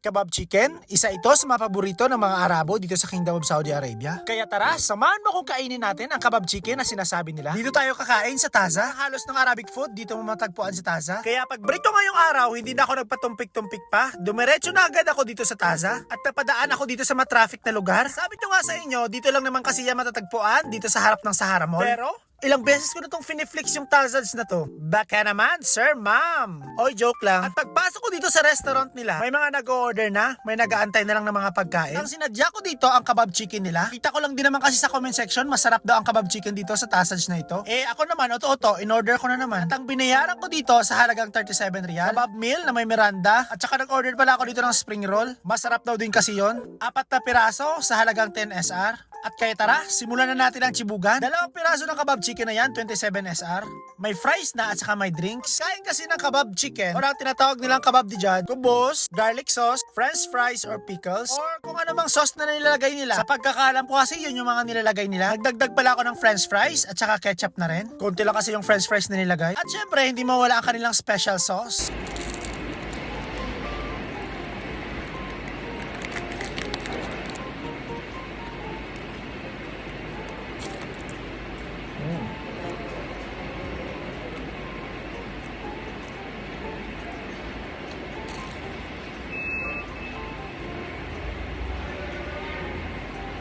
Kebab chicken, isa ito sa mga paborito ng mga Arabo dito sa Kingdom of Saudi Arabia. Kaya tara, samahan mo kung kainin natin ang kebab chicken na sinasabi nila. Dito tayo kakain sa Taza. Halos ng Arabic food dito mo matagpuan sa Taza. Kaya pag break ko ngayong araw, hindi na ako nagpatumpik-tumpik pa. Dumiretso na agad ako dito sa Taza at napadaan ako dito sa matraffic na lugar. Sabi ko nga sa inyo, dito lang naman kasi yan matatagpuan dito sa harap ng Sahara Mall. Pero ilang beses ko na tong finiflix yung Tazas na to. Baka naman, sir, ma'am. Oy, joke lang. At pagpasok ko dito sa restaurant nila, may mga nag-order na, may nag-aantay na lang ng mga pagkain. Ang sinadya ko dito, ang kebab chicken nila. Kita ko lang din naman kasi sa comment section, masarap daw ang kebab chicken dito sa Tazas na ito. Eh, ako naman, oto-oto, in-order ko na naman. At ang binayaran ko dito sa halagang 37 riyal, kebab meal na may Miranda, at saka nag-order pala ako dito ng spring roll. Masarap daw din kasi yon. 4 na piraso sa halagang 10 SR. At kaya tara, simulan na natin ang chibugan. 2 piraso ng kebab chicken na yan, 27 SR. May fries na at saka may drinks. Kain kasi ng kebab chicken, o ang tinatawag nilang kebab dijad, kubos, garlic sauce, french fries or pickles, or kung anumang sauce na nilalagay nila. Sa pagkakalam ko kasi yun yung mga nilalagay nila. Nagdagdag pala ako ng french fries at saka ketchup na rin. Konti lang kasi yung french fries na nilagay. At syempre, hindi mawala ang kanilang special sauce.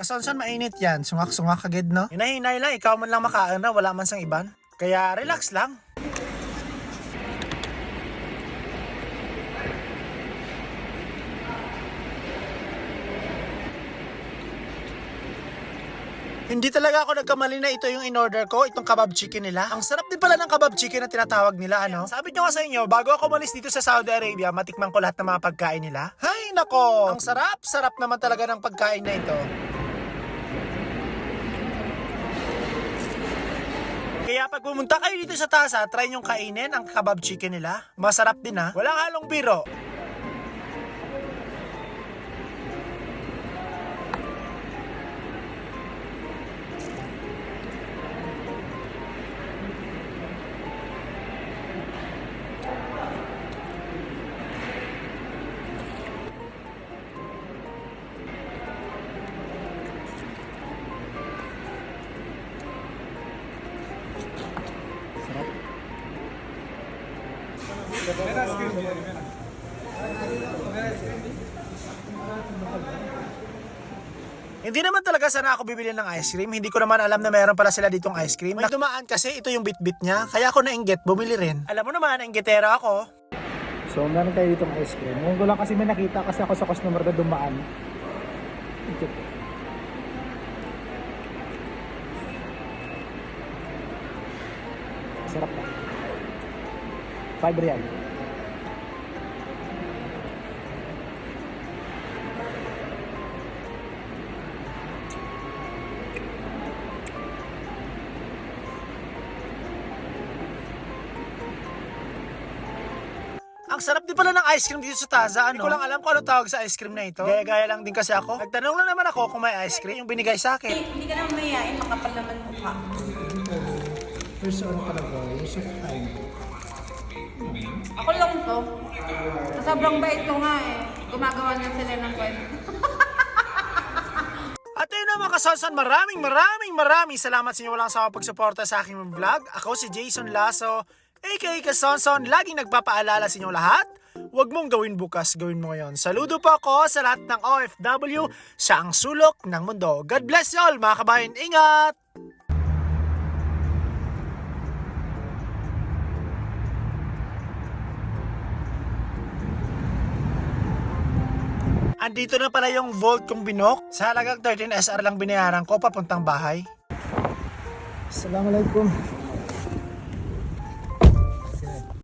Kason mainit yan, sungak-sungak agad no? Hinahinay lang, ikaw man lang makain na, wala man sang iban. Kaya relax lang. Hindi talaga ako nagkamali na ito yung in-order ko, itong kebab chicken nila. Ang sarap din pala ng kebab chicken na tinatawag nila, ano? Sabi nyo nga sa inyo, bago ako umalis dito sa Saudi Arabia, matikman ko lahat ng mga pagkain nila. Hay nako! Ang sarap naman talaga ng pagkain na ito. Kaya pag pumunta kayo dito sa Taza, try nyong kainin ang kebab chicken nila. Masarap din ha. Walang halong biro. Hindi naman talaga sana ako bibili ng ice cream. Hindi ko naman alam na mayroon pala sila ditong ice cream. May dumaan kasi ito yung bit-bit niya. Kaya ako nainggit, bumili rin. Alam mo naman, inggitera ako. So, meron tayo ditong ice cream. Ngayon ko lang kasi may nakita kasi ako sa customer na dumaan. Ito. Sarap na. 5 riyal. Ang sarap din pala ng ice cream dito sa Taza, ano? Hindi ko lang alam kung ano tawag sa ice cream na ito. Gaya-gaya lang din kasi ako. Nagtanong lang naman ako kung may ice cream yung binigay sa akin. Hindi ka naman mayayain, makapal naman mukha. First ano talaga, yung soft time. Ako lang to. Sobrang bait ko nga eh. Gumagawa na sila ng kwento. At ayun na mga kasonson, maraming salamat sa inyo walang sawang pagsuporta sa aking vlog. Ako si Jason Lasso, aka Kasonson, laging nagpapaalala sa inyo lahat. Huwag mong gawin bukas, gawin mo ngayon. Saludo po ako sa lahat ng OFW sa ang sulok ng mundo. God bless you all mga kabayan. Ingat! Andito na pala yung Volt kong binok. Sa halagang 13 SR lang binayaran ko papuntang bahay. Assalamualaikum.